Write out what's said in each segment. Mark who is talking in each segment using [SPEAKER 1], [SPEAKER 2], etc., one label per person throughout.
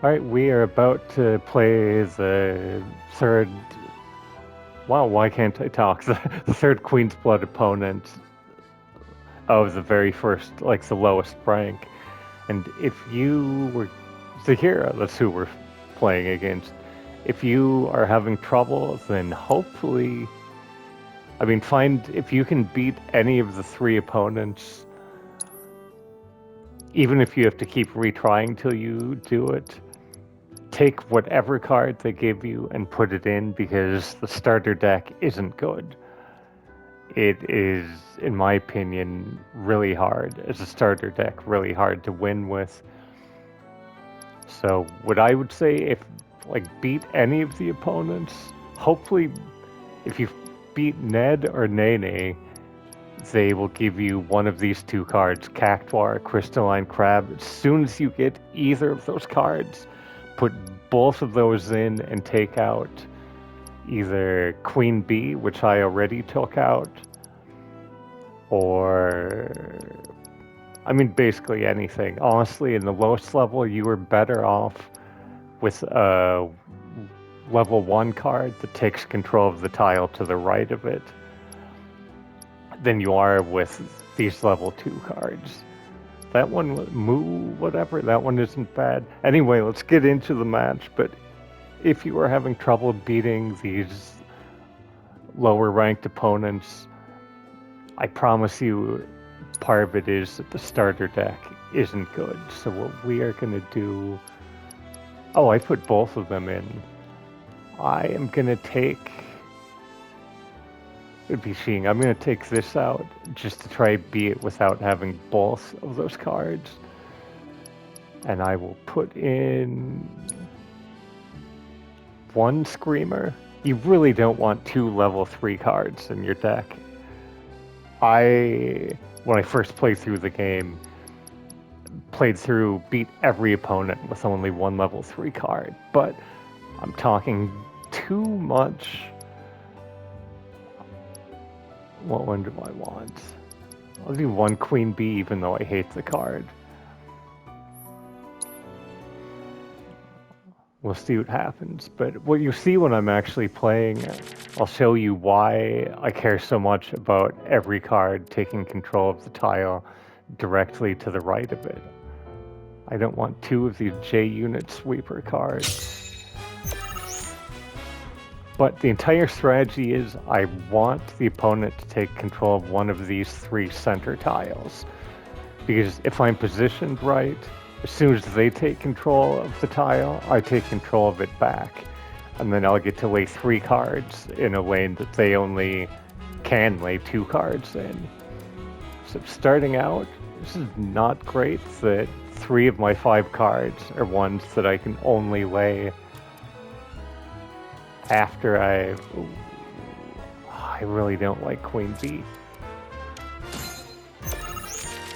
[SPEAKER 1] Alright, we are about to play the third. Wow, why can't I talk? The third Queen's Blood opponent of the very first, like the lowest rank. And if you were Zahira, that's who we're playing against. If you are having trouble, then hopefully, find if you can beat any of the three opponents, even if you have to keep retrying till you do it. Take whatever card they give you and put it in because the starter deck isn't good. It is, in my opinion, really hard as a starter deck, really hard to win with. So what I would say, if beat any of the opponents, hopefully if you beat Ned or Nene, they will give you one of these two cards, Cactuar, Crystalline Crab. As soon as you get either of those cards, put both of those in and take out either Queen Bee, which I already took out, or basically anything. Honestly, in the lowest level, you were better off with a level 1 card that takes control of the tile to the right of it than you are with these level 2 cards. That one, Moo, whatever, that one isn't bad. Anyway, let's get into the match, but if you are having trouble beating these lower ranked opponents, I promise you part of it is that the starter deck isn't good. So what we are going to do... Oh, I put both of them in. I am going to take... It'd be cheating. I'm going to take this out just to try beat it without having both of those cards. And I will put in one Screamer. You really don't want two level 3 cards in your deck. When I first played through the game, beat every opponent with only one level 3 card. But I'm talking too much. What one do I want? I'll do one Queen Bee even though I hate the card. We'll see what happens. But what you see when I'm actually playing, I'll show you why I care so much about every card taking control of the tile directly to the right of it. I don't want two of these J-Unit sweeper cards. But the entire strategy is I want the opponent to take control of one of these 3 center tiles. Because if I'm positioned right, as soon as they take control of the tile, I take control of it back. And then I'll get to lay 3 cards in a lane that they only can lay 2 cards in. So starting out, this is not great that 3 of my 5 cards are ones that I can only lay after I really don't like Queen Bee.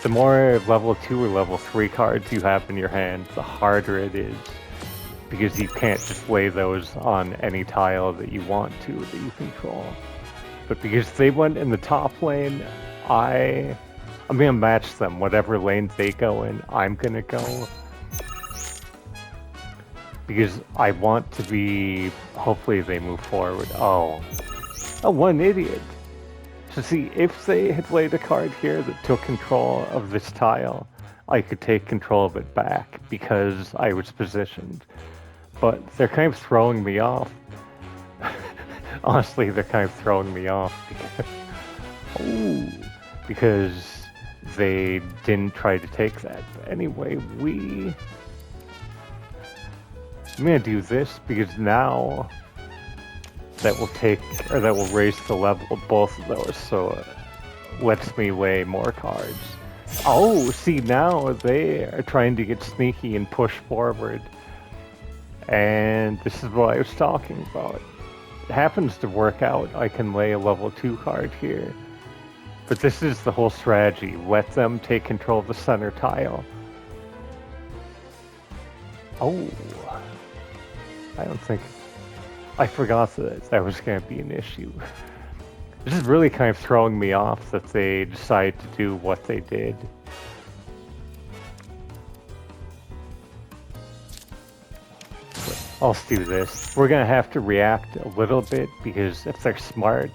[SPEAKER 1] The more level 2 or level 3 cards you have in your hand, the harder it is. Because you can't just lay those on any tile that you want to, that you control. But because they went in the top lane, I'm gonna match them. Whatever lane they go in, I'm gonna go. Because I want to be... Hopefully they move forward. Oh, what an idiot. So see, if they had laid a card here that took control of this tile, I could take control of it back because I was positioned. But they're kind of throwing me off. Honestly, they're kind of throwing me off because they didn't try to take that. But anyway, I'm gonna do this because now that will raise the level of both of those, so it lets me lay more cards. Oh, see, now they are trying to get sneaky and push forward. And this is what I was talking about. It happens to work out. I can lay a level 2 card here. But this is the whole strategy. Let them take control of the center tile. Oh. I forgot that was going to be an issue. This is really kind of throwing me off that they decided to do what they did. let's do this. We're gonna have to react a little bit because if they're smart,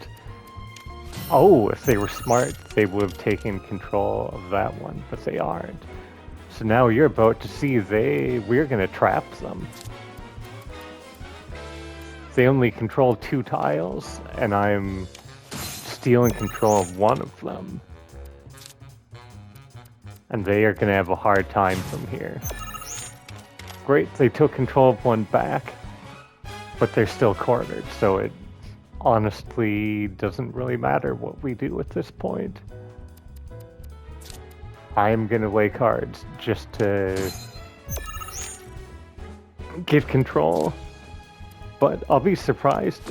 [SPEAKER 1] if they were smart, they would have taken control of that one, but they aren't. So now you're about to see we're gonna trap them. They only control 2 tiles, and I'm stealing control of one of them. And they are gonna have a hard time from here. Great, they took control of one back, but they're still cornered, so it honestly doesn't really matter what we do at this point. I'm gonna lay cards just to get control, but I'll be surprised.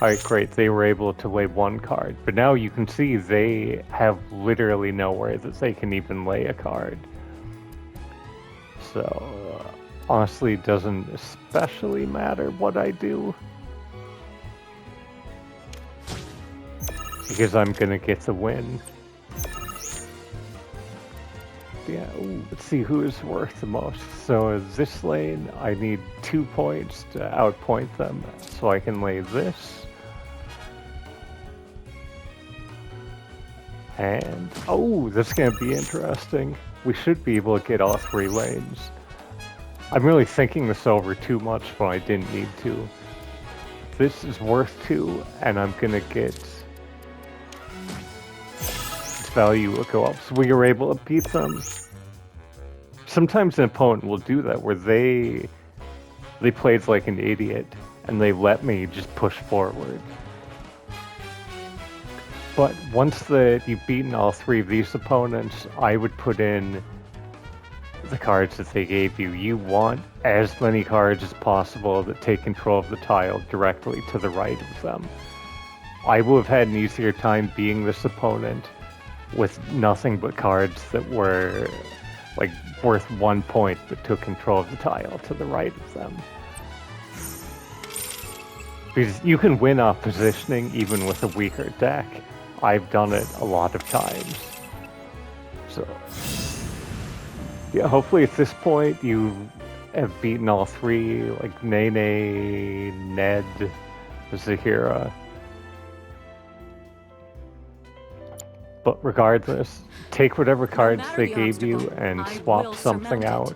[SPEAKER 1] Alright, great, they were able to lay 1 card, but now you can see they have literally nowhere that they can even lay a card. So, honestly, it doesn't especially matter what I do, because I'm gonna get the win. Yeah, let's see who is worth the most. So this lane, I need 2 points to outpoint them, so I can lay this. And, that's gonna be interesting. We should be able to get all 3 lanes. I'm really thinking this over too much when I didn't need to. This is worth 2, and I'm gonna get its value will go up. So we were able to beat them. Sometimes an opponent will do that where they played like an idiot and they let me just push forward. But once you've beaten all 3 of these opponents, I would put in the cards that they gave you. You want as many cards as possible that take control of the tile directly to the right of them. I would have had an easier time being this opponent with nothing but cards that were like worth 1 point but took control of the tile to the right of them. Because you can win off positioning even with a weaker deck. I've done it a lot of times. So yeah, hopefully at this point you have beaten all 3, like Nene, Ned, Zahira. But regardless, take whatever cards they gave you and swap something out.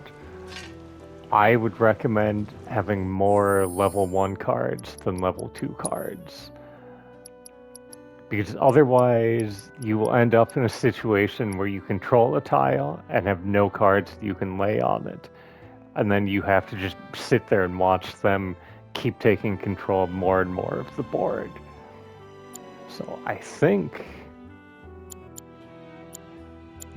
[SPEAKER 1] I would recommend having more level 1 cards than level 2 cards. Because otherwise, you will end up in a situation where you control a tile and have no cards that you can lay on it. And then you have to just sit there and watch them keep taking control more and more of the board. So I think...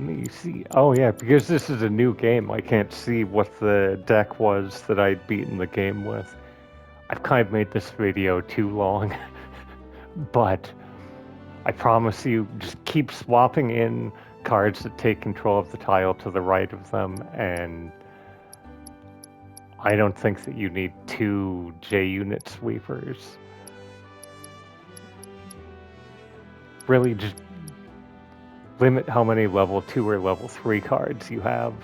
[SPEAKER 1] Let me see. Oh yeah, because this is a new game, I can't see what the deck was that I'd beaten the game with. I've kind of made this video too long. But I promise you, just keep swapping in cards that take control of the tile to the right of them, and I don't think that you need 2 J-unit sweepers. Really, just limit how many level 2 or level 3 cards you have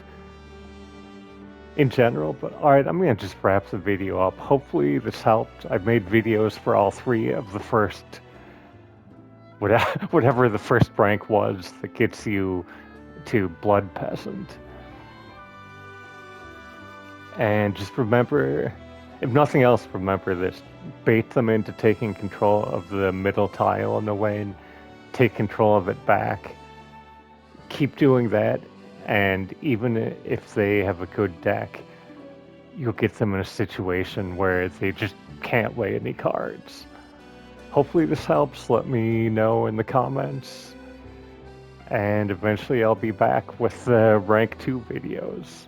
[SPEAKER 1] in general. But alright, I'm gonna just wrap the video up. Hopefully this helped. I've made videos for all 3 of the first... whatever the first rank was that gets you to Blood Peasant. And just remember, if nothing else, remember this. Bait them into taking control of the middle tile in the lane. Take control of it back. Keep doing that, and even if they have a good deck, you'll get them in a situation where they just can't lay any cards. Hopefully this helps. Let me know in the comments. And eventually I'll be back with the rank 2 videos.